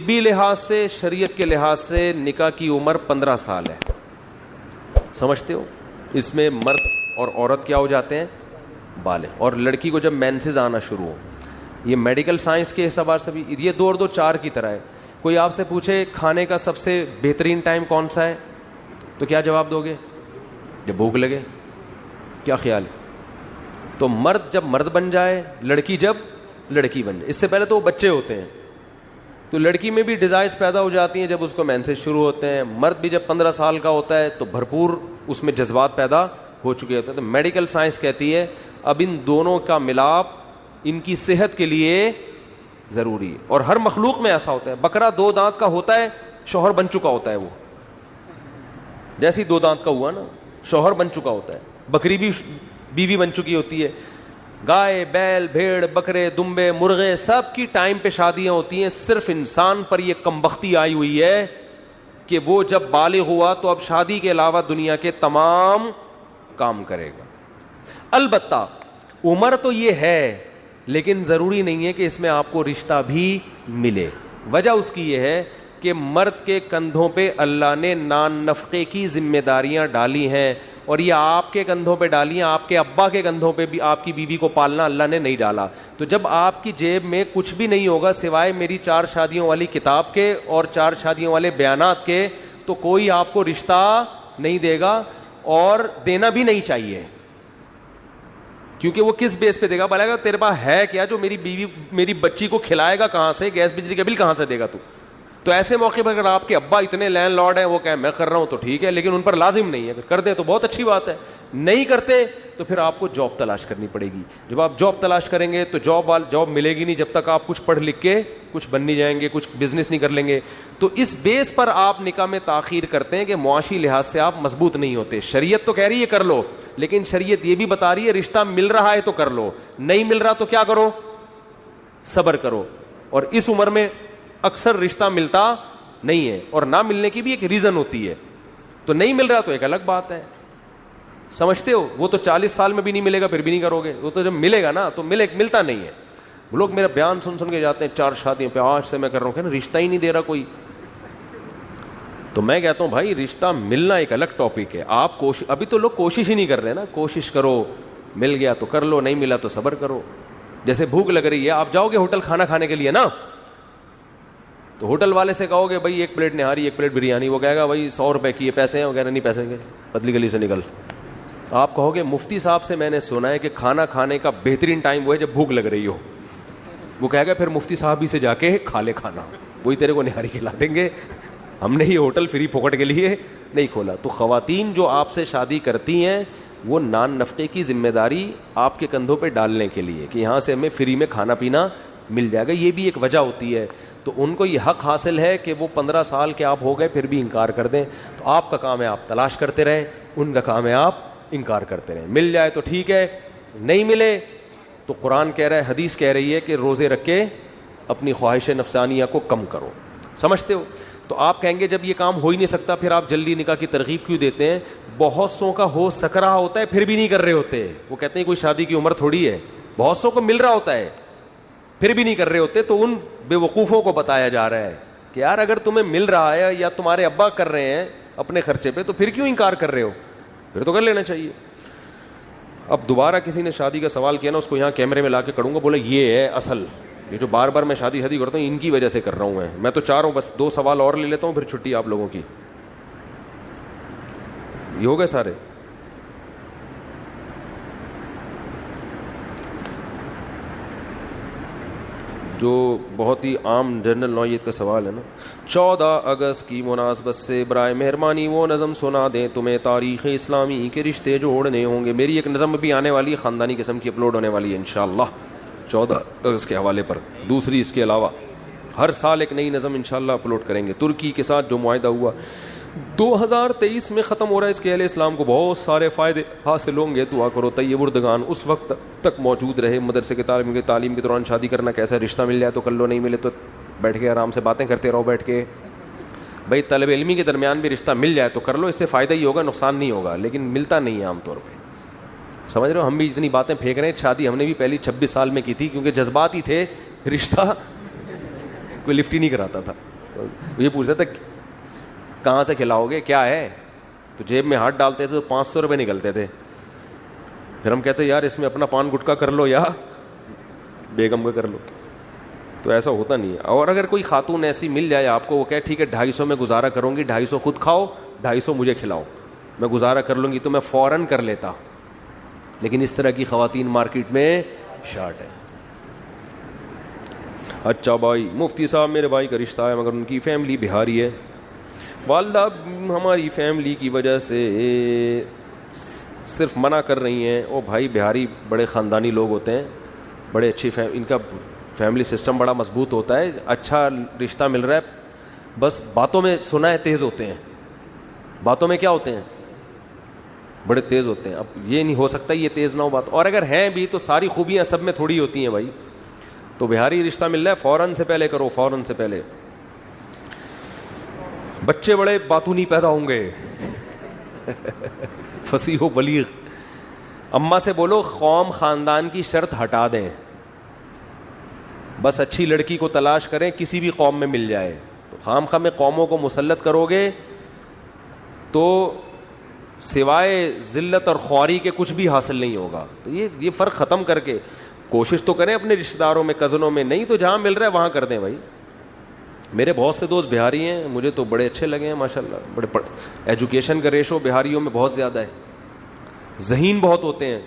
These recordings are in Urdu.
طبی لحاظ سے, شریعت کے لحاظ سے نکاح کی عمر 15 سال ہے. سمجھتے ہو؟ اس میں مرد اور عورت کیا ہو جاتے ہیں؟ بالغ. اور لڑکی کو جب مینسز آنا شروع ہو, یہ میڈیکل سائنس کے اعتبار سے بھی یہ 2 اور 2 4 کی طرح ہے. کوئی آپ سے پوچھے کھانے کا سب سے بہترین ٹائم کون سا ہے, تو کیا جواب دو گے؟ جب بھوک لگے. کیا خیال ہے؟ تو مرد جب مرد بن جائے, لڑکی جب لڑکی بن جائے. اس سے پہلے تو وہ بچے ہوتے ہیں, تو لڑکی میں بھی ڈیزائرز پیدا ہو جاتی ہیں جب اس کو مینسز شروع ہوتے ہیں. مرد بھی جب 15 سال کا ہوتا ہے تو بھرپور اس میں جذبات پیدا ہو چکے ہوتے ہیں. تو میڈیکل سائنس کہتی ہے اب ان دونوں کا ملاپ ان کی صحت کے لیے ضروری ہے. اور ہر مخلوق میں ایسا ہوتا ہے. بکرا 2 دانت کا ہوتا ہے, شوہر بن چکا ہوتا ہے. وہ جیسے ہی 2 دانت کا ہوا نا, شوہر بن چکا ہوتا ہے. بکری بھی بیوی بن چکی ہوتی ہے. گائے, بیل, بھیڑ, بکرے, دمبے, مرغے, سب کی ٹائم پہ شادیاں ہوتی ہیں. صرف انسان پر یہ کمبختی آئی ہوئی ہے کہ وہ جب بالغ ہوا تو اب شادی کے علاوہ دنیا کے تمام کام کرے گا. البتہ عمر تو یہ ہے, لیکن ضروری نہیں ہے کہ اس میں آپ کو رشتہ بھی ملے. وجہ اس کی یہ ہے کہ مرد کے کندھوں پہ اللہ نے نان نفقے کی ذمہ داریاں ڈالی ہیں, اور یہ آپ کے کندھوں پہ ڈالی ہیں. آپ کے ابا کے کندھوں پہ بھی آپ کی بیوی کو پالنا اللہ نے نہیں ڈالا. تو جب آپ کی جیب میں کچھ بھی نہیں ہوگا سوائے میری 4 شادیوں والی کتاب کے اور 4 شادیوں والے بیانات کے, تو کوئی آپ کو رشتہ نہیں دے گا, اور دینا بھی نہیں چاہیے. کیونکہ وہ کس بیس پہ دے گا؟ بولے گا تیرے پاس ہے کیا جو میری بیوی میری بچی کو کھلائے گا کہاں سے؟ گیس بجلی کا بل کہاں سے دے گا تو؟ تو ایسے موقع پر اگر آپ کے ابا اتنے لینڈ لارڈ ہیں, وہ کہیں میں کر رہا ہوں تو ٹھیک ہے, لیکن ان پر لازم نہیں ہے. اگر کر دیں تو بہت اچھی بات ہے, نہیں کرتے تو پھر آپ کو جاب تلاش کرنی پڑے گی. جب آپ جاب تلاش کریں گے تو جاب ملے گی نہیں جب تک آپ کچھ پڑھ لکھ کے کچھ بن نہیں جائیں گے, کچھ بزنس نہیں کر لیں گے. تو اس بیس پر آپ نکاح میں تاخیر کرتے ہیں کہ معاشی لحاظ سے آپ مضبوط نہیں ہوتے. شریعت تو کہہ رہی ہے کر لو, لیکن شریعت یہ بھی بتا رہی ہے رشتہ مل رہا ہے تو کر لو, نہیں مل رہا تو کیا کرو؟ صبر کرو. اور اس عمر میں اکثر رشتہ ملتا نہیں ہے, اور نہ ملنے کی بھی ایک ریزن ہوتی ہے. تو نہیں مل رہا تو ایک الگ بات ہے, سمجھتے ہو؟ وہ تو 40 سال میں بھی نہیں ملے گا پھر بھی نہیں کرو گے. وہ تو جب ملے گا نا تو ملتا نہیں ہے. لوگ میرا بیان سن کے جاتے ہیں 4 شادیوں پہ, 8 سے میں کر رہا ہوں, کہ نا رشتہ ہی نہیں دے رہا کوئی. تو میں کہتا ہوں بھائی رشتہ ملنا ایک الگ ٹاپک ہے. آپ ابھی تو لوگ کوشش ہی نہیں کر رہے نا. کوشش کرو, مل گیا تو کر لو, نہیں ملا تو صبر کرو. جیسے بھوک لگ رہی ہے, آپ جاؤ گے ہوٹل کھانا کھانے کے لیے نا, تو ہوٹل والے سے کہو گے بھائی 1 پلیٹ نہاری 1 پلیٹ بریانی, وہ کہے گا بھائی 100 روپے کی, یہ پیسے ہیں؟ وہ کہہ رہے نہیں پیسے کے, پتلی گلی سے نکل. آپ کہو گے مفتی صاحب سے میں نے سنا ہے کہ کھانا کھانے کا بہترین ٹائم وہ ہے جب بھوک لگ رہی ہو. وہ کہے گا پھر مفتی صاحب ہی سے جا کے کھا لے کھانا, وہی تیرے کو نہاری کھلا دیں گے. ہم نے یہ ہوٹل فری پھوکٹ کے لیے نہیں کھولا. تو خواتین جو آپ سے شادی کرتی ہیں وہ نان نفقے کی ذمہ داری آپ کے کندھوں پہ ڈالنے کے لیے کہ یہاں سے ہمیں فری میں کھانا پینا مل جائے گا, یہ بھی ایک وجہ ہوتی ہے. تو ان کو یہ حق حاصل ہے کہ وہ 15 سال کے آپ ہو گئے پھر بھی انکار کر دیں. تو آپ کا کام ہے آپ تلاش کرتے رہیں, ان کا کام ہے آپ انکار کرتے رہیں. مل جائے تو ٹھیک ہے, نہیں ملے تو قرآن کہہ رہا ہے, حدیث کہہ رہی ہے کہ روزے رکھ کے اپنی خواہش نفسانیہ کو کم کرو. سمجھتے ہو؟ تو آپ کہیں گے جب یہ کام ہو ہی نہیں سکتا پھر آپ جلدی نکاح کی ترغیب کیوں دیتے ہیں؟ بہت سو کا ہو سک رہا ہوتا ہے پھر بھی نہیں کر رہے ہوتے. وہ کہتے ہیں کوئی شادی کی عمر تھوڑی ہے, بہت سو کو مل رہا ہوتا ہے پھر بھی نہیں کر رہے ہوتے. تو ان بے وقوفوں کو بتایا جا رہا ہے کہ یار اگر تمہیں مل رہا ہے یا تمہارے ابا کر رہے ہیں اپنے خرچے پہ تو پھر کیوں انکار کر رہے ہو؟ پھر تو کر لینا چاہیے. اب دوبارہ کسی نے شادی کا سوال کیا نا, اس کو یہاں کیمرے میں لا کے کروں گا, بولے یہ ہے اصل, یہ جو بار بار میں شادی کرتا ہوں ان کی وجہ سے کر رہا ہوں. میں تو چاہ رہا ہوں بس 2 سوال اور لے لیتا ہوں پھر چھٹی آپ لوگوں کی. یہ ہو گئے سارے. جو بہت ہی عام جنرل نوعیت کا سوال ہے نا, 14 اگست کی مناسبت سے برائے مہربانی وہ نظم سنا دیں تمہیں تاریخ اسلامی کے رشتے جوڑنے ہوں گے. میری ایک نظم بھی آنے والی ہے خاندانی قسم کی, اپلوڈ ہونے والی ہے انشاءاللہ 14 اگست کے حوالے پر. دوسری اس کے علاوہ ہر سال ایک نئی نظم انشاءاللہ اپلوڈ کریں گے. ترکی کے ساتھ جو معاہدہ ہوا 2023 میں ختم ہو رہا ہے, اس کے اہل اسلام کو بہت سارے فائدے حاصل ہوں گے. دعا کرو طیب اردگان اس وقت تک موجود رہے. مدرسے کے تعلیم کے دوران شادی کرنا کیسا, رشتہ مل جائے تو کر لو, نہیں ملے تو بیٹھ کے آرام سے باتیں کرتے رہو بیٹھ کے. بھائی طالب علمی کے درمیان بھی رشتہ مل جائے تو کر لو, اس سے فائدہ ہی ہوگا, نقصان نہیں ہوگا, لیکن ملتا نہیں ہے عام طور پہ. سمجھ رہے ہو؟ ہم بھی اتنی باتیں پھینک رہے ہیں, شادی ہم نے بھی پہلی 26 سال میں کی تھی کیونکہ جذبات ہی تھے, رشتہ کوئی لفٹ ہی نہیں کراتا تھا. یہ پوچھتا تھا کہاں سے کھلاؤ گے, کیا ہے, تو جیب میں ہاتھ ڈالتے تھے تو 500 روپے نکلتے تھے. پھر ہم کہتے یار اس میں اپنا پان گٹکا کر لو یا بیگم کا کر لو. تو ایسا ہوتا نہیں ہے. اور اگر کوئی خاتون ایسی مل جائے آپ کو, وہ کہے ٹھیک ہے 250 میں گزارا کروں گی, 250 خود کھاؤ 250 مجھے کھلاؤ, میں گزارا کر لوں گی, تو میں فوراً کر لیتا. لیکن اس طرح کی خواتین مارکیٹ میں شارٹ ہے. اچھا بھائی, مفتی صاحب میرے بھائی کا رشتہ ہے مگر ان کی فیملی بہاری ہے, والدہ ہماری فیملی کی وجہ سے صرف منع کر رہی ہیں. او بھائی, بہاری بڑے خاندانی لوگ ہوتے ہیں, بڑے اچھی ان کا فیملی سسٹم بڑا مضبوط ہوتا ہے, اچھا رشتہ مل رہا ہے, بس باتوں میں سنا ہے تیز ہوتے ہیں, باتوں میں کیا ہوتے ہیں, بڑے تیز ہوتے ہیں. اب یہ نہیں ہو سکتا یہ تیز نہ ہو بات, اور اگر ہیں بھی تو ساری خوبیاں سب میں تھوڑی ہوتی ہیں بھائی. تو بہاری رشتہ مل رہا ہے, فوراً سے پہلے کرو, فوراً سے پہلے. بچے بڑے باتونی پیدا ہوں گے, فصیح و بلیغ. اماں سے بولو قوم خاندان کی شرط ہٹا دیں, بس اچھی لڑکی کو تلاش کریں, کسی بھی قوم میں مل جائے. تو خام خواہ میں قوموں کو مسلط کرو گے تو سوائے ذلت اور خواری کے کچھ بھی حاصل نہیں ہوگا. تو یہ فرق ختم کر کے کوشش تو کریں اپنے رشتہ داروں میں, کزنوں میں, نہیں تو جہاں مل رہا ہے وہاں کر دیں بھائی. میرے بہت سے دوست بہاری ہیں, مجھے تو بڑے اچھے لگے ہیں ماشاء اللہ. بڑے ایجوکیشن کا ریشو بہاریوں میں بہت زیادہ ہے, ذہین بہت ہوتے ہیں.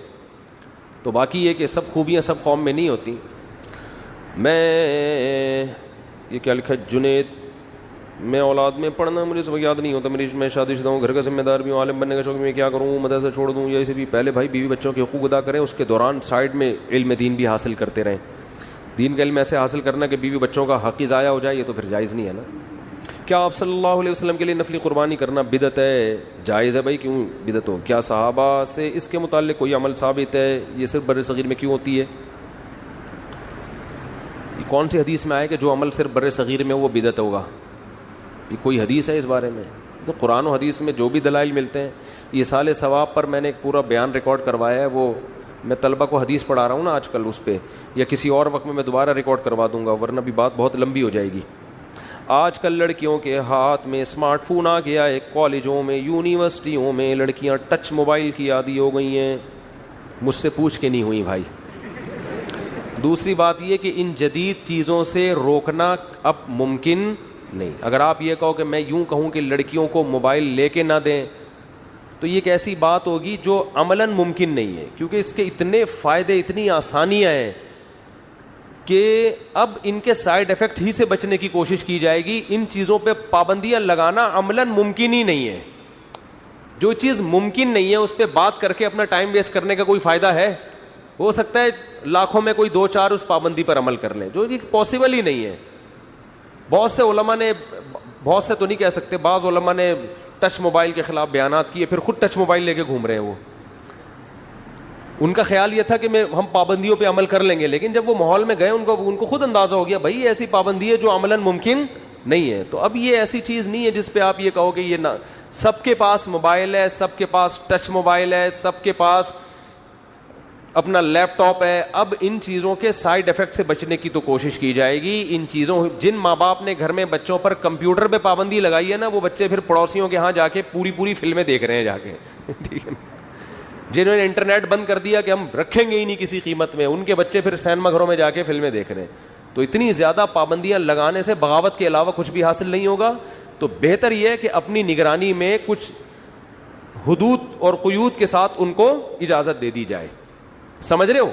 تو باقی یہ کہ سب خوبیاں سب قوم میں نہیں ہوتی. میں یہ کیا لکھا, جنید, میں اولاد میں پڑھنا مجھے سب یاد نہیں ہوتا, میں شادی شدہ ہوں, گھر کا ذمہ دار بھی ہوں, عالم بننے کا شوق, میں کیا کروں, مدرسہ چھوڑ دوں یا اسے بھی. پہلے بھائی بیوی بچوں کے حقوق ادا کریں, اس کے دوران سائڈ میں علم دین بھی حاصل کرتے رہیں. دین کا علم ایسے حاصل کرنا کہ بیوی بچوں کا حق ہی ضائع ہو جائے, یہ تو پھر جائز نہیں ہے نا. کیا آپ صلی اللہ علیہ وسلم کے لیے نفلی قربانی کرنا بدعت ہے, جائز ہے بھائی, کیوں بدعت ہو؟ کیا صحابہ سے اس کے متعلق کوئی عمل ثابت ہے, یہ صرف بر صغیر میں کیوں ہوتی ہے؟ کون سی حدیث میں آئے کہ جو عمل صرف بر صغیر میں وہ بدعت ہوگا؟ یہ کوئی حدیث ہے اس بارے میں؟ تو قرآن و حدیث میں جو بھی دلائل ملتے ہیں. یہ سال ثواب پر میں نے ایک پورا بیان ریکارڈ کروایا ہے, وہ میں طلبہ کو حدیث پڑھا رہا ہوں نا آج کل, اس پہ یا کسی اور وقت میں دوبارہ ریکارڈ کروا دوں گا, ورنہ بھی بات بہت لمبی ہو جائے گی. آج کل لڑکیوں کے ہاتھ میں اسمارٹ فون آ گیا ہے, کالجوں میں یونیورسٹیوں میں لڑکیاں ٹچ موبائل کی عادی ہو گئی ہیں. مجھ سے پوچھ کے نہیں ہوئی بھائی. دوسری بات یہ کہ ان جدید چیزوں سے روکنا اب ممکن نہیں. اگر آپ یہ کہو کہ میں یوں کہوں کہ لڑکیوں کو موبائل لے کے نہ دیں, تو یہ ایک ایسی بات ہوگی جو عملاً ممکن نہیں ہے, کیونکہ اس کے اتنے فائدے, اتنی آسانیاں ہیں کہ اب ان کے سائیڈ ایفیکٹ ہی سے بچنے کی کوشش کی جائے گی. ان چیزوں پہ پابندیاں لگانا عملاً ممکن ہی نہیں ہے. جو چیز ممکن نہیں ہے اس پہ بات کر کے اپنا ٹائم ویسٹ کرنے کا کوئی فائدہ ہے؟ ہو سکتا ہے لاکھوں میں کوئی 2-4 اس پابندی پر عمل کر لیں, جو پاسبل ہی نہیں ہے. بہت سے علماء نے, بہت سے تو نہیں کہہ سکتے, بعض علماء نے ٹچ موبائل کے خلاف بیانات کیے, پھر خود ٹچ موبائل لے کے گھوم رہے ہیں. وہ ان کا خیال یہ تھا کہ ہم پابندیوں پہ عمل کر لیں گے, لیکن جب وہ ماحول میں گئے ان کو خود اندازہ ہو گیا بھائی ایسی پابندی ہے جو عملاً ممکن نہیں ہے. تو اب یہ ایسی چیز نہیں ہے جس پہ آپ یہ کہو کہ یہ نہ, سب کے پاس موبائل ہے, سب کے پاس ٹچ موبائل ہے, سب کے پاس اپنا لیپ ٹاپ ہے. اب ان چیزوں کے سائیڈ ایفیکٹ سے بچنے کی تو کوشش کی جائے گی. ان چیزوں, جن ماں باپ نے گھر میں بچوں پر کمپیوٹر پہ پابندی لگائی ہے نا, وہ بچے پھر پڑوسیوں کے ہاں جا کے پوری فلمیں دیکھ رہے ہیں جا کے, ٹھیک ہے. جنہوں نے انٹرنیٹ بند کر دیا کہ ہم رکھیں گے ہی نہیں کسی قیمت میں, ان کے بچے پھر سینما گھروں میں جا کے فلمیں دیکھ رہے ہیں. تو اتنی زیادہ پابندیاں لگانے سے بغاوت کے علاوہ کچھ بھی حاصل نہیں ہوگا. تو بہتر یہ ہے کہ اپنی نگرانی میں کچھ حدود اور قیود کے ساتھ ان کو اجازت دے دی جائے. سمجھ رہے ہو؟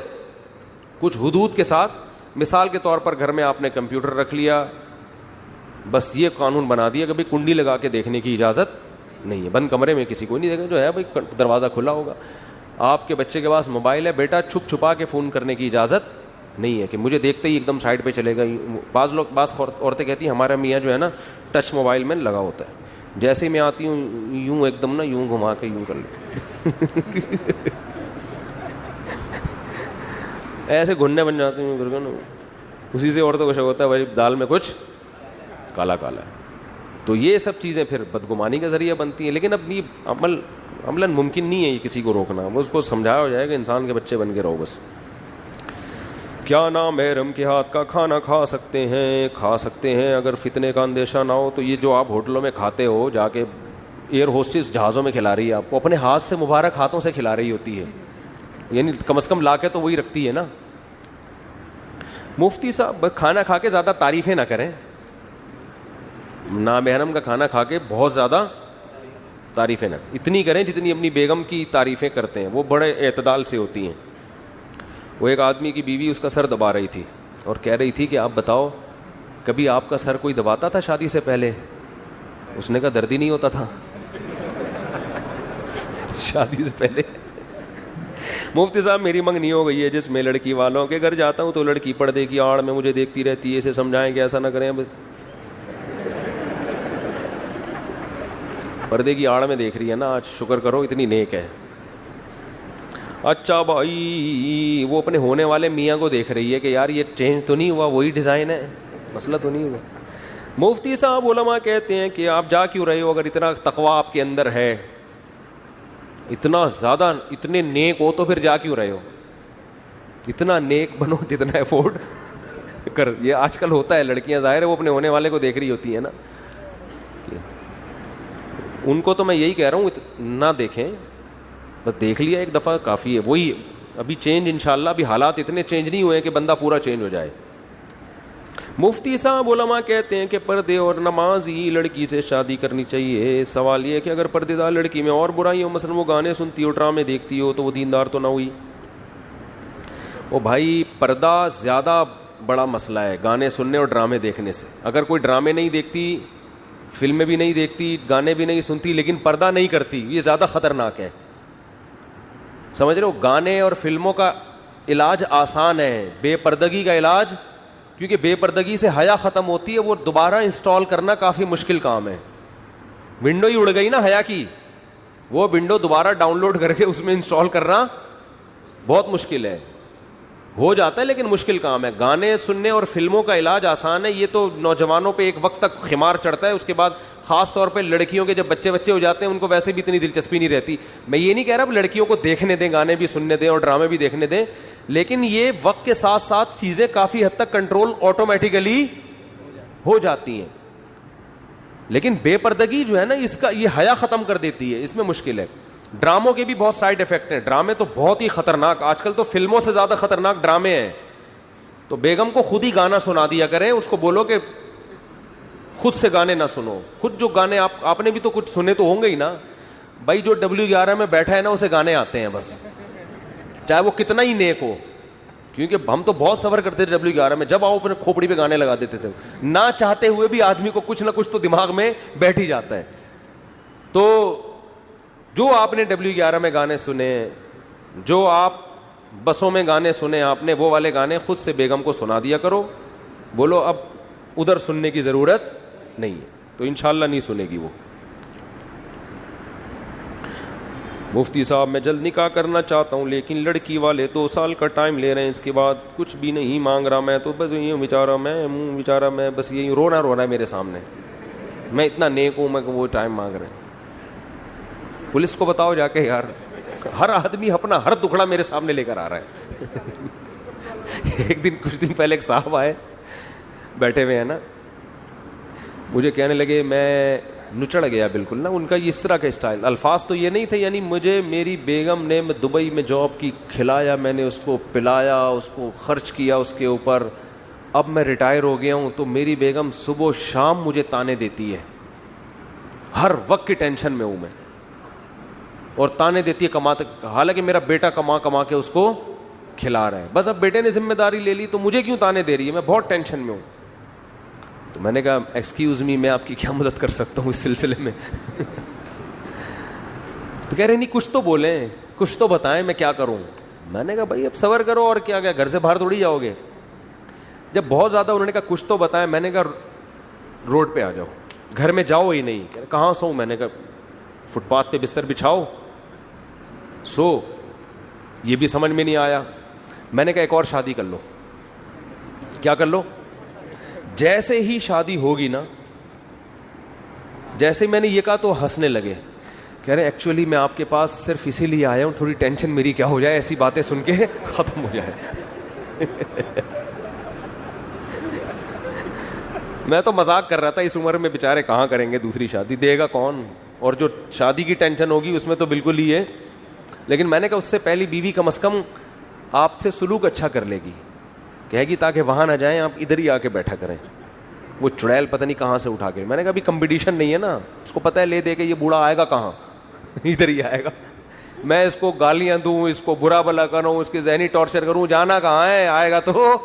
کچھ حدود کے ساتھ. مثال کے طور پر گھر میں آپ نے کمپیوٹر رکھ لیا, بس یہ قانون بنا دیا کہ بھائی کنڈی لگا کے دیکھنے کی اجازت نہیں ہے, بند کمرے میں کسی کو نہیں دیکھا, جو ہے بھائی دروازہ کھلا ہوگا. آپ کے بچے کے پاس موبائل ہے, بیٹا چھپ چھپا کے فون کرنے کی اجازت نہیں ہے کہ مجھے دیکھتے ہی ایک دم سائڈ پہ چلے گا. بعض عورتیں کہتی ہیں ہمارا میاں جو ہے نا ٹچ موبائل میں لگا ہوتا ہے, جیسے ہی میں آتی ہوں یوں ایک دم نا یوں گھما کے یوں کر لے ایسے گھننے بن جاتے ہیں. اسی سے عورتوں کو شک ہوتا ہے بھائی دال میں کچھ کالا کالا ہے. تو یہ سب چیزیں پھر بدگمانی کا ذریعہ بنتی ہیں. لیکن اب یہ عملاً ممکن نہیں ہے یہ کسی کو روکنا. وہ اس کو سمجھایا ہو جائے کہ انسان کے بچے بن کے رہو بس. کیا نامحرم کے ہاتھ کا کھانا کھا سکتے ہیں؟ کھا سکتے ہیں اگر فتنے کا اندیشہ نہ ہو تو. یہ جو آپ ہوٹلوں میں کھاتے ہو جا کے, ایئر ہوسٹس جہازوں میں کھلا رہی ہے آپ کو, اپنے ہاتھ سے مبارک ہاتھوں سے کھلا رہی ہوتی ہے, یعنی کم از کم لا کے تو وہی رکھتی ہے نا. مفتی صاحب کھانا کھا کے زیادہ تعریفیں نہ کریں, نامحرم کا کھانا کھا کے بہت زیادہ تعریفیں نہ, اتنی کریں جتنی اپنی بیگم کی تعریفیں کرتے ہیں, وہ بڑے اعتدال سے ہوتی ہیں. وہ ایک آدمی کی بیوی اس کا سر دبا رہی تھی اور کہہ رہی تھی کہ آپ بتاؤ کبھی آپ کا سر کوئی دباتا تھا شادی سے پہلے؟ اس نے کہا درد ہی نہیں ہوتا تھا شادی سے پہلے. مفتی صاحب میری منگنی ہو گئی ہے جس میں لڑکی والوں کے گھر جاتا ہوں تو لڑکی پردے کی آڑ میں مجھے دیکھتی رہتی ہے, اسے سمجھائیں کہ ایسا نہ کریں. پردے کی آڑ میں دیکھ رہی ہے نا, آج شکر کرو اتنی نیک ہے. اچھا بھائی وہ اپنے ہونے والے میاں کو دیکھ رہی ہے کہ یار یہ چینج تو نہیں ہوا, وہی ڈیزائن ہے, مسئلہ تو نہیں ہوا. مفتی صاحب علماء کہتے ہیں کہ آپ جا کیوں رہے ہو اگر اتنا تقویٰ آپ کے اندر ہے, اتنا زیادہ اتنے نیک ہو تو پھر جا کیوں رہے ہو؟ اتنا نیک بنو جتنا افورڈ کر. یہ آج کل ہوتا ہے, لڑکیاں ظاہر ہے وہ اپنے ہونے والے کو دیکھ رہی ہوتی ہیں نا. ان کو تو میں یہی کہہ رہا ہوں نہ دیکھیں, بس دیکھ لیا ایک دفعہ کافی ہے. وہی ابھی چینج انشاءاللہ, ابھی حالات اتنے چینج نہیں ہوئے کہ بندہ پورا چینج ہو جائے. مفتی صاحب علماء کہتے ہیں کہ پردے اور نماز ہی لڑکی سے شادی کرنی چاہیے. سوال یہ ہے کہ اگر پردے دار لڑکی میں اور برائی ہو, مثلا وہ گانے سنتی ہو, ڈرامے دیکھتی ہو, تو وہ دیندار تو نہ ہوئی؟ وہ بھائی پردہ زیادہ بڑا مسئلہ ہے گانے سننے اور ڈرامے دیکھنے سے. اگر کوئی ڈرامے نہیں دیکھتی, فلمیں بھی نہیں دیکھتی, گانے بھی نہیں سنتی, لیکن پردہ نہیں کرتی, یہ زیادہ خطرناک ہے. سمجھ رہے ہو؟ گانے اور فلموں کا علاج آسان ہے, بے پردگی کا علاج, کیونکہ بے پردگی سے حیا ختم ہوتی ہے, وہ دوبارہ انسٹال کرنا کافی مشکل کام ہے. ونڈو ہی اڑ گئی نا حیا کی, وہ ونڈو دوبارہ ڈاؤن لوڈ کر کے اس میں انسٹال کرنا بہت مشکل ہے. ہو جاتا ہے لیکن مشکل کام ہے. گانے سننے اور فلموں کا علاج آسان ہے, یہ تو نوجوانوں پہ ایک وقت تک خمار چڑھتا ہے, اس کے بعد خاص طور پہ لڑکیوں کے جب بچے ہو جاتے ہیں ان کو ویسے بھی اتنی دلچسپی نہیں رہتی. میں یہ نہیں کہہ رہا لڑکیوں کو دیکھنے دیں, گانے بھی سننے دیں اور ڈرامے بھی دیکھنے دیں, لیکن یہ وقت کے ساتھ ساتھ چیزیں کافی حد تک کنٹرول آٹومیٹیکلی ہو جاتی ہیں. لیکن بے پردگی جو ہے نا, اس کا یہ حیا ختم کر دیتی ہے, اس میں مشکل ہے. ڈراموں کے بھی بہت سائڈ افیکٹ ہیں, ڈرامے تو بہت ہی خطرناک, آج کل تو فلموں سے زیادہ خطرناک ڈرامے ہیں. تو بیگم کو خود ہی گانا سنا دیا کریں, اس کو بولو کہ خود سے گانے نہ سنو, خود جو گانے آپ نے بھی تو کچھ سنے تو ہوں گے ہی نا بھائی. جو W11 میں بیٹھا ہے نا اسے گانے آتے ہیں بس, چاہے وہ کتنا ہی نیک ہو, کیونکہ ہم تو بہت سفر کرتے تھے W11 میں, جب آؤ اپنے کھوپڑی پہ گانے لگا دیتے تھے, نہ چاہتے ہوئے بھی آدمی کو کچھ نہ کچھ تو دماغ میں بیٹھ ہی جاتا ہے. تو جو آپ نے W11 میں گانے سنے, جو آپ بسوں میں گانے سنے آپ نے, وہ والے گانے خود سے بیگم کو سنا دیا کرو, بولو اب ادھر سننے کی ضرورت نہیں ہے, تو انشاءاللہ نہیں سنے گی وہ. مفتی صاحب میں جلد نکاح کرنا چاہتا ہوں لیکن لڑکی والے 2 سال کا ٹائم لے رہے ہیں, اس کے بعد کچھ بھی نہیں مانگ رہا, میں تو بس یوں بیچارہ میں بس یہی رو رہا ہے میرے سامنے, میں اتنا نیک ہوں, میں وہ ٹائم مانگ رہے ہیں. پولیس کو بتاؤ جا کے یار, ہر آدمی اپنا ہر دکھڑا میرے سامنے لے کر آ رہا ہے. کچھ دن پہلے ایک صاحب آئے, بیٹھے ہوئے ہیں نا, مجھے کہنے لگے, میں نچڑ گیا بالکل نا, ان کا اس طرح کا اسٹائل, الفاظ تو یہ نہیں تھے, یعنی مجھے میری بیگم نے دبئی میں جاب کی, کھلایا میں نے اس کو, پلایا اس کو, خرچ کیا اس کے اوپر, اب میں ریٹائر ہو گیا ہوں تو میری بیگم صبح و شام مجھے تانے دیتی ہے, ہر وقت کی ٹینشن میں ہوں میں, اور تانے دیتی ہے کماتے, حالانکہ میرا بیٹا کما کے اس کو کھلا رہا ہے, بس اب بیٹے نے ذمہ داری لے لی تو مجھے کیوں تانے دے رہی ہے, میں بہت ٹینشن میں ہوں. تو میں نے کہا ایکسکیوز می, میں آپ کی کیا مدد کر سکتا ہوں اس سلسلے میں؟ تو کہہ رہے نہیں کچھ تو بولیں, کچھ تو بتائیں, میں کیا کروں. میں نے کہا بھائی اب صبر کرو, اور کیا گھر سے باہر تھوڑی جاؤ گے. جب بہت زیادہ انہوں نے کہا کچھ تو بتائیں, میں نے کہا روڈ پہ آ جاؤ, گھر میں جاؤ ہی نہیں. کہاں سو؟ میں نے کہا فٹ پاتھ پہ بستر بچھاؤ سو. یہ بھی سمجھ میں نہیں آیا. میں نے کہا ایک اور شادی کر لو. کیا کر لو؟ جیسے ہی شادی ہوگی نا, جیسے میں نے یہ کہا تو ہنسنے لگے, کہہ رہے ایکچولی میں آپ کے پاس صرف اسی لیے آیا ہوں, تھوڑی ٹینشن میری کیا ہو جائے, ایسی باتیں سن کے ختم ہو جائے. میں تو مذاق کر رہا تھا, اس عمر میں بیچارے کہاں کریں گے دوسری شادی, دے گا کون, اور جو شادی کی ٹینشن ہوگی اس میں تو بالکل ہی ہے. لیکن میں نے کہا اس سے پہلی بیوی کم از کم آپ سے سلوک اچھا کر لے گی, کہے گی تاکہ وہاں نہ جائیں, آپ ادھر ہی آ کے بیٹھا کریں. وہ چڑیل پتہ نہیں کہاں سے اٹھا کے, میں نے کہا ابھی کمپٹیشن نہیں ہے نا, اس کو پتہ ہے لے دے کے یہ بوڑھا آئے گا کہاں, ادھر ہی آئے گا. میں اس کو گالیاں دوں, اس کو برا بلا کروں, اس کی ذہنی ٹارچر کروں, جانا کہاں ہے, آئے گا تو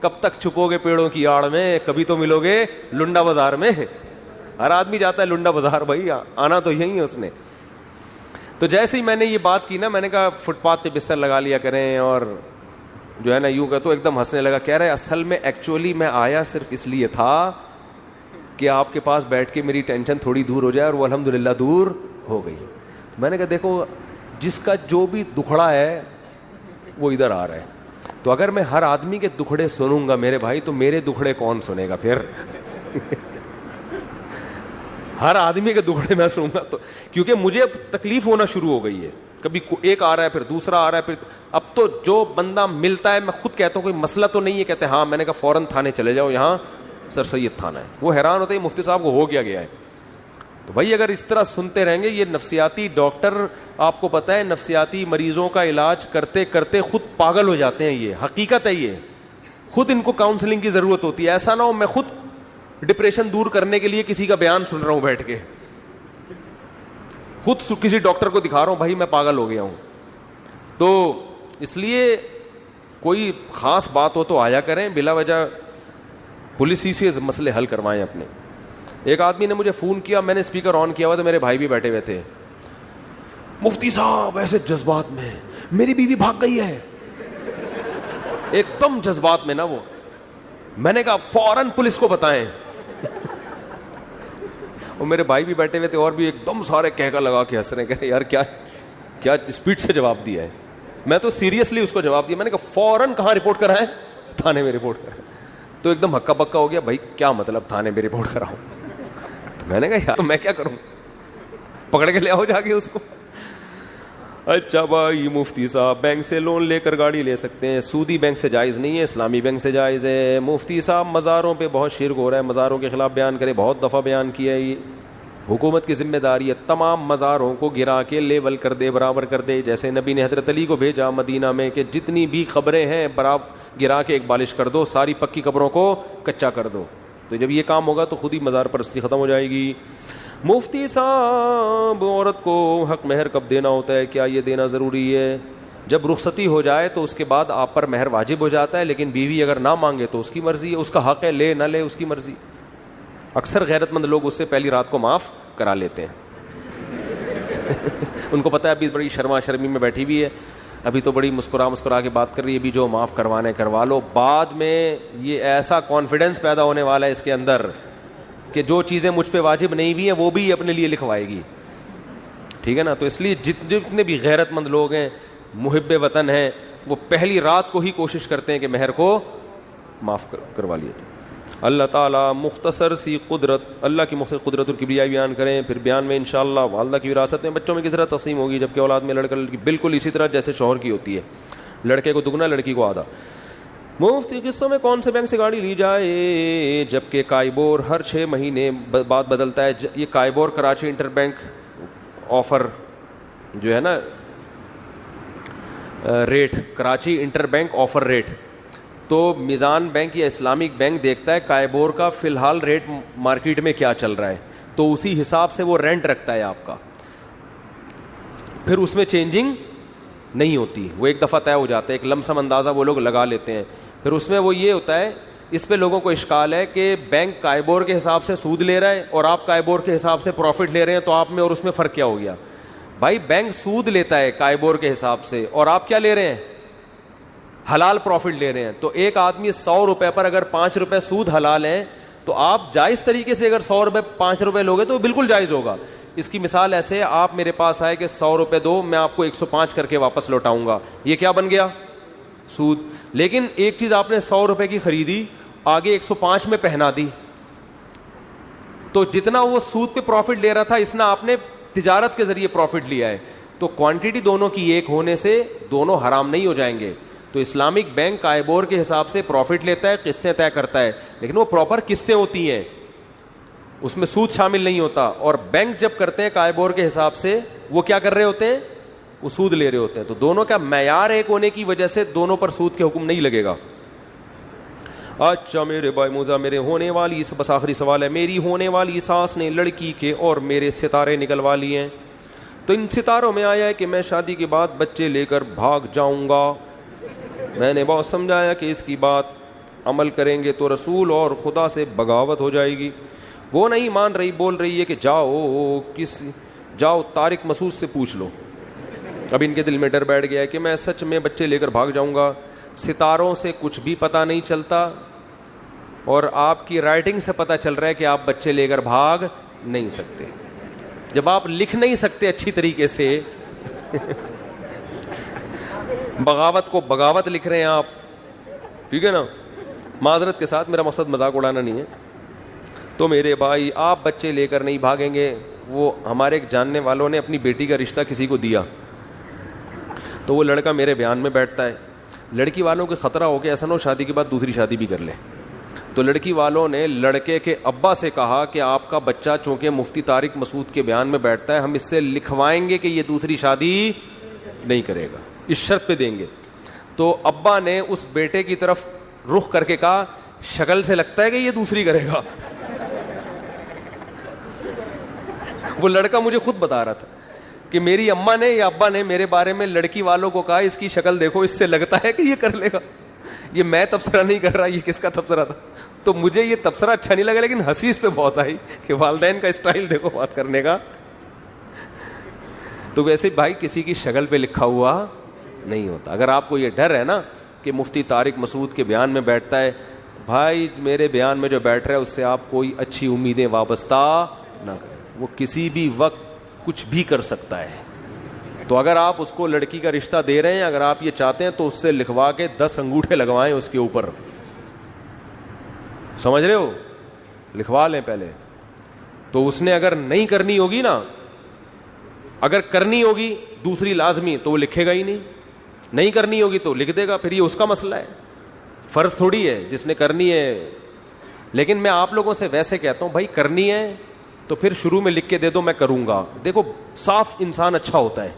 کب تک چھپو گے پیڑوں کی آڑ میں, کبھی تو ملو گے لنڈا بازار میں. ہر آدمی جاتا ہے لنڈا بازار, بھائی آنا تو یہی ہے اس نے. تو جیسے ہی میں نے یہ بات کی نا, میں نے کہا فٹ پاتھ پہ بستر لگا لیا کریں, اور جو ہے نا یوں کہ, تو ایک دم ہنسنے لگا, کہہ رہے اصل میں ایکچولی میں آیا صرف اس لیے تھا کہ آپ کے پاس بیٹھ کے میری ٹینشن تھوڑی دور ہو جائے, اور وہ الحمدللہ دور ہو گئی. میں نے کہا دیکھو جس کا جو بھی دکھڑا ہے وہ ادھر آ رہا ہے, تو اگر میں ہر آدمی کے دکھڑے سنوں گا میرے بھائی, تو میرے دکھڑے کون سنے گا پھر. ہر آدمی کے دکھڑے میں سنوں گا تو, کیونکہ مجھے اب تکلیف ہونا شروع ہو گئی ہے, کبھی ایک آ رہا ہے پھر دوسرا آ رہا ہے, پھر اب تو جو بندہ ملتا ہے میں خود کہتا ہوں کوئی مسئلہ تو نہیں ہے, کہتے ہیں ہاں. میں نے کہا فوراً تھانے چلے جاؤ, یہاں سر سید تھانہ ہے. وہ حیران ہوتے ہیں مفتی صاحب کو ہو گیا ہے. تو بھائی اگر اس طرح سنتے رہیں گے, یہ نفسیاتی ڈاکٹر آپ کو پتہ ہے نفسیاتی مریضوں کا علاج کرتے کرتے خود پاگل ہو جاتے ہیں, یہ حقیقت ہے, یہ خود ان کو کاؤنسلنگ کی ضرورت ہوتی ہے. ایسا نہ ہو میں خود ڈپریشن دور کرنے کے لیے کسی کا بیان سن رہا ہوں بیٹھ کے, خود کسی ڈاکٹر کو دکھا رہا ہوں بھائی میں پاگل ہو گیا ہوں. تو اس لیے کوئی خاص بات ہو تو آیا کریں, بلا وجہ پولیسی سے مسئلے حل کروائیں اپنے. ایک آدمی نے مجھے فون کیا, میں نے اسپیکر آن کیا ہوا تھا, میرے بھائی بھی بیٹھے ہوئے تھے, مفتی صاحب ایسے جذبات میں میری بیوی بھاگ گئی ہے, ایک دم جذبات میں نا وہ. میں نے کہا فوراً پولیس کو بتائیں. اور میرے بھائی بھی بیٹھے ہوئے تھے, اور بھی ایک دم سارے کہکا لگا کے ہنس رہے ہیں کہ یار کیا اسپیڈ سے جواب دیا ہے. میں تو سیریسلی اس کو جواب دیا, میں نے کہا فوراً کہاں رپورٹ کرائیں, تھانے میں رپورٹ کرائیں. تو ایک دم ہکا بکا ہو گیا, بھائی کیا مطلب تھانے میں رپورٹ کراؤں. تو میں نے کہا یار میں کیا کروں, پکڑ کے لے آؤ جا کے اس کو. اچھا بھائی مفتی صاحب بینک سے لون لے کر گاڑی لے سکتے ہیں, سودی بینک سے جائز نہیں ہے, اسلامی بینک سے جائز ہے. مفتی صاحب مزاروں پہ بہت شرک ہو رہا ہے, مزاروں کے خلاف بیان کرے, بہت دفعہ بیان کیا ہے. یہ حکومت کی ذمہ داری ہے تمام مزاروں کو گرا کے لیول کر دے, برابر کر دے, جیسے نبی نے حضرت علی کو بھیجا مدینہ میں کہ جتنی بھی قبریں ہیں برابر گرا کے ایک بالش کر دو, ساری پکی قبروں کو کچا کر دو. تو جب یہ کام ہوگا تو خود ہی مزار پرستی ختم ہو جائے گی. مفتی صاحب عورت کو حق مہر کب دینا ہوتا ہے, کیا یہ دینا ضروری ہے؟ جب رخصتی ہو جائے تو اس کے بعد آپ پر مہر واجب ہو جاتا ہے, لیکن بیوی اگر نہ مانگے تو اس کی مرضی ہے, اس کا حق ہے, لے نہ لے اس کی مرضی. اکثر غیرت مند لوگ اس سے پہلی رات کو معاف کرا لیتے ہیں. ان کو پتہ ہے ابھی بڑی شرما شرمی میں بیٹھی ہوئی ہے, ابھی تو بڑی مسکرا کے بات کر رہی ہے, ابھی جو معاف کروانے کروا لو, بعد میں یہ ایسا کانفیڈنس پیدا ہونے والا ہے اس کے اندر کہ جو چیزیں مجھ پہ واجب نہیں بھی ہیں وہ بھی اپنے لیے لکھوائے گی. ٹھیک ہے نا. تو اس لیے جتنے بھی غیرت مند لوگ ہیں, محب وطن ہیں, وہ پہلی رات کو ہی کوشش کرتے ہیں کہ مہر کو معاف کروا لیے. اللہ تعالیٰ مختصر سی قدرت, اللہ کی مختصر قدرت اور کبریائی بیان کریں. پھر بیان میں انشاءاللہ والدہ کی وراثت میں بچوں میں کس طرح تقسیم ہوگی, جبکہ اولاد میں لڑکا لڑکی بالکل اسی طرح جیسے شوہر کی ہوتی ہے, لڑکے کو دگنا لڑکی کو آدھا. مفتی قسطوں میں کون سے بینک سے گاڑی لی جائے, جبکہ کائبور ہر 6 مہینے بعد بدلتا ہے. یہ KIBOR Karachi inter bank offer جو ہے نا rate, Karachi inter bank offer rate, تو میزان بینک یا اسلامک بینک دیکھتا ہے کائبور کا فی الحال ریٹ مارکیٹ میں کیا چل رہا ہے, تو اسی حساب سے وہ رینٹ رکھتا ہے آپ کا, پھر اس میں چینجنگ نہیں ہوتی, وہ ایک دفعہ طے ہو جاتا ہے, ایک لمسم اندازہ وہ لوگ لگا لیتے ہیں. پھر اس میں وہ یہ ہوتا ہے, اس پہ لوگوں کو اشکال ہے کہ بینک کائبور کے حساب سے سود لے رہا ہے اور آپ کائبور کے حساب سے پروفٹ لے رہے ہیں, تو آپ میں اور اس میں فرق کیا ہو گیا؟ بھائی بینک سود لیتا ہے کائبور کے حساب سے, اور آپ کیا لے رہے ہیں؟ حلال پروفٹ لے رہے ہیں. تو ایک آدمی 100 روپے پر اگر 5 روپے سود حلال ہیں, تو آپ جائز طریقے سے اگر 100 روپے 5 روپے لوگے تو بالکل جائز ہوگا. اس کی مثال ایسے, آپ میرے پاس آئے کہ 100 روپے دو, میں آپ کو 105 کر کے واپس لوٹاؤں گا, یہ کیا بن گیا؟ سود. لیکن ایک چیز آپ نے 100 روپے کی خریدی, آگے 105 میں پہنا دی, تو جتنا وہ سود پہ پروفٹ لے رہا تھا اس نے آپ نے تجارت کے ذریعے پروفٹ لیا ہے, تو کوانٹٹی دونوں کی ایک ہونے سے دونوں حرام نہیں ہو جائیں گے. تو تو اسلامک بینک آئیبور کے حساب سے پروفٹ لیتا ہے, قسطیں طے کرتا ہے, لیکن وہ پراپر قسطیں ہوتی ہیں, اس میں سود شامل نہیں ہوتا. اور بینک جب کرتے ہیں آئیبور کے حساب سے, وہ کیا کر رہے ہوتے ہیں, وہ سود لے رہے ہوتے ہیں. تو دونوں کا معیار ایک ہونے کی وجہ سے دونوں پر سود کے حکم نہیں لگے گا. اچھا میرے بھائی موزا, میرے ہونے والی, بس آخری سوال ہے, میری ہونے والی ساس نے لڑکی کے اور میرے ستارے نکلوا لیے ہیں, تو ان ستاروں میں آیا ہے کہ میں شادی کے بعد بچے لے کر بھاگ جاؤں گا. میں نے بہت سمجھایا کہ اس کی بات عمل کریں گے تو رسول اور خدا سے بغاوت ہو جائے گی. وہ نہیں مان رہی, بول رہی ہے کہ جاؤ طارق مسعود سے پوچھ لو. اب ان کے دل میں ڈر بیٹھ گیا ہے کہ میں سچ میں بچے لے کر بھاگ جاؤں گا. ستاروں سے کچھ بھی پتہ نہیں چلتا, اور آپ کی رائٹنگ سے پتہ چل رہا ہے کہ آپ بچے لے کر بھاگ نہیں سکتے. جب آپ لکھ نہیں سکتے اچھی طریقے سے, بغاوت کو بغاوت لکھ رہے ہیں آپ, ٹھیک ہے نا, معذرت کے ساتھ, میرا مقصد مذاق اڑانا نہیں ہے. تو میرے بھائی آپ بچے لے کر نہیں بھاگیں گے. وہ ہمارے ایک جاننے والوں نے اپنی بیٹی کا رشتہ کسی کو دیا, تو وہ لڑکا میرے بیان میں بیٹھتا ہے. لڑکی والوں کو خطرہ ہو کہ ایسا نہ ہو شادی کے بعد دوسری شادی بھی کر لے. تو لڑکی والوں نے لڑکے کے ابا سے کہا کہ آپ کا بچہ چونکہ مفتی طارق مسعود کے بیان میں بیٹھتا ہے, ہم اس سے لکھوائیں گے کہ یہ دوسری شادی نہیں کرے گا, اس شرط پہ دیں گے. تو ابا نے اس بیٹے کی طرف رخ کر کے کہا, شکل سے لگتا ہے کہ یہ دوسری کرے گا. وہ لڑکا مجھے خود بتا رہا تھا کہ میری اماں نے یا ابا نے میرے بارے میں لڑکی والوں کو کہا, اس کی شکل دیکھو, اس سے لگتا ہے کہ یہ کر لے گا. یہ میں تبصرہ نہیں کر رہا, یہ کس کا تبصرہ تھا. تو مجھے یہ تبصرہ اچھا نہیں لگا, لیکن ہنسی اس پہ بہت آئی کہ والدین کا اسٹائل دیکھو بات کرنے کا. تو ویسے بھائی کسی کی شکل پہ لکھا ہوا نہیں ہوتا. اگر آپ کو یہ ڈر ہے نا کہ مفتی طارق مسعود کے بیان میں بیٹھتا ہے, بھائی میرے بیان میں جو بیٹھ رہا ہے اس سے آپ کوئی اچھی امیدیں وابستہ نہ کریں. وہ کسی بھی وقت کچھ بھی کر سکتا ہے. تو اگر آپ اس کو لڑکی کا رشتہ دے رہے ہیں, اگر آپ یہ چاہتے ہیں تو اس سے لکھوا کے 10 انگوٹھے لگوائیں اس کے اوپر, سمجھ رہے ہو, لکھوا لیں پہلے. تو اس نے اگر نہیں کرنی ہوگی نا, اگر کرنی ہوگی دوسری لازمی, تو وہ لکھے گا ہی نہیں. نہیں کرنی ہوگی تو لکھ دے گا, پھر یہ اس کا مسئلہ ہے, فرض تھوڑی ہے جس نے کرنی ہے. لیکن میں آپ لوگوں سے ویسے کہتا ہوں, بھائی کرنی ہے تو پھر شروع میں لکھ کے دے دو میں کروں گا. دیکھو صاف انسان اچھا ہوتا ہے,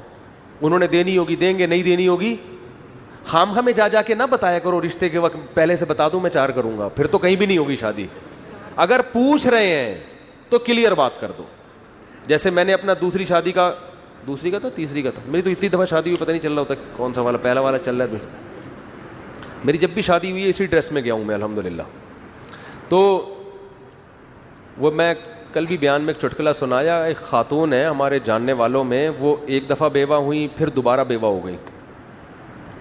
انہوں نے دینی ہوگی دیں گے, نہیں دینی ہوگی خام ہمیں جا کے نہ بتایا کرو رشتے کے وقت, پہلے سے بتا دوں میں 4 کروں گا, پھر تو کہیں بھی نہیں ہوگی شادی. اگر پوچھ رہے ہیں تو کلیئر بات کر دو. جیسے میں نے اپنا دوسری کا تھا, تیسری کا تھا, میری تو اتنی دفعہ شادی ہوئی پتہ نہیں چل رہا ہوتا کون سا والا, پہلا والا چل رہا ہے. میری جب بھی شادی ہوئی ہے اسی ڈریس میں گیا ہوں میں الحمدللہ. تو وہ میں کل بھی بیان میں ایک چٹکلا سنایا. ایک خاتون ہے ہمارے جاننے والوں میں, وہ ایک دفعہ بیوہ ہوئی, پھر دوبارہ بیوہ ہو گئی,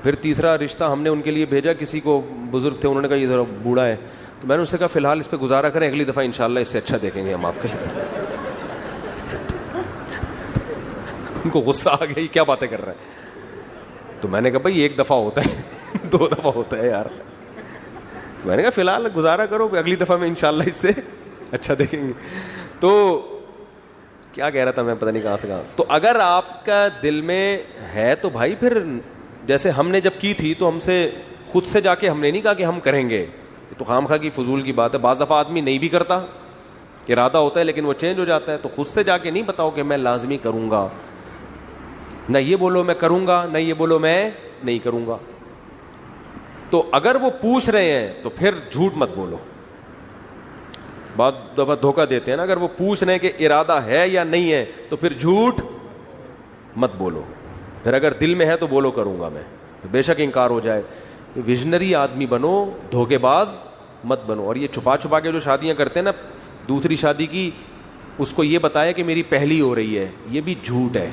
پھر تیسرا رشتہ ہم نے ان کے لیے بھیجا. کسی کو بزرگ تھے, انہوں نے کہا یہ ذرا بوڑھا ہے, تو میں نے اس سے کہا فی الحال اس پہ گزارا کریں, اگلی دفعہ انشاءاللہ اس سے اچھا دیکھیں گے ہم آپ کے لیے. ان کو غصہ آ گیا, کیا باتیں کر رہا ہے. تو میں نے کہا بھائی 1 دفعہ ہوتا ہے 2 دفعہ ہوتا ہے یار. تو میں نے کہا فی الحال گزارا کرو, اگلی دفعہ میں انشاءاللہ اس سے اچھا دیکھیں گے. تو کیا کہہ رہا تھا میں, پتہ نہیں کہاں سے کہاں. تو اگر آپ کا دل میں ہے تو بھائی پھر, جیسے ہم نے جب کی تھی تو ہم سے خود سے جا کے ہم نے نہیں کہا کہ ہم کریں گے, تو خواہ کی فضول کی بات ہے. بعض دفعہ آدمی نہیں بھی کرتا, ارادہ ہوتا ہے لیکن وہ چینج ہو جاتا ہے. تو خود سے جا کے نہیں بتاؤ کہ میں لازمی کروں گا, نہ یہ بولو میں کروں گا, نہ یہ بولو میں نہیں کروں گا. تو اگر وہ پوچھ رہے ہیں تو پھر جھوٹ مت بولو. بعض دفعہ دھوکہ دیتے ہیں نا, اگر وہ پوچھ رہے ہیں کہ ارادہ ہے یا نہیں ہے تو پھر جھوٹ مت بولو. پھر اگر دل میں ہے تو بولو کروں گا میں, بے شک انکار ہو جائے. ویژنری آدمی بنو, دھوکے باز مت بنو. اور یہ چھپا کے جو شادیاں کرتے ہیں نا, دوسری شادی کی اس کو یہ بتایا کہ میری پہلی ہو رہی ہے, یہ بھی جھوٹ ہے.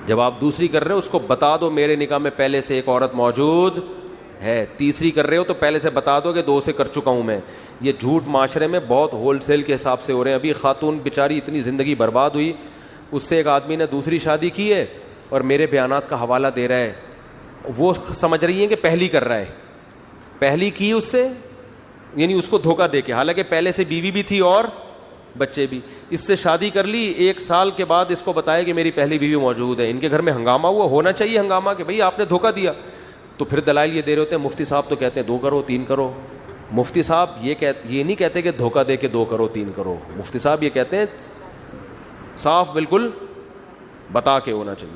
جب آپ دوسری کر رہے ہو اس کو بتا دو میرے نکاح میں پہلے سے ایک عورت موجود ہے. تیسری کر رہے ہو تو پہلے سے بتا دو کہ 2 سے کر چکا ہوں میں. یہ جھوٹ معاشرے میں بہت ہول سیل کے حساب سے ہو رہے ہیں. ابھی خاتون بیچاری اتنی زندگی برباد ہوئی, اس سے ایک آدمی نے دوسری شادی کی ہے اور میرے بیانات کا حوالہ دے رہا ہے. وہ سمجھ رہی ہیں کہ پہلی کر رہا ہے, پہلی کی اس سے, یعنی اس کو دھوکہ دے کے, حالانکہ پہلے سے بیوی بھی تھی اور بچے بھی. اس سے شادی کر لی, 1 سال کے بعد اس کو بتایا کہ میری پہلی بیوی موجود ہے. ان کے گھر میں ہنگامہ ہوا, ہونا چاہیے ہنگامہ کہ بھئی آپ نے دھوکہ دیا. تو پھر دلائل یہ دے رہے ہوتے ہیں, مفتی صاحب تو کہتے ہیں 2 کرو 3 کرو. مفتی صاحب یہ نہیں کہتے کہ دھوکہ دے کے 2 کرو 3 کرو. مفتی صاحب یہ کہتے ہیں صاف بالکل بتا کے ہونا چاہیے.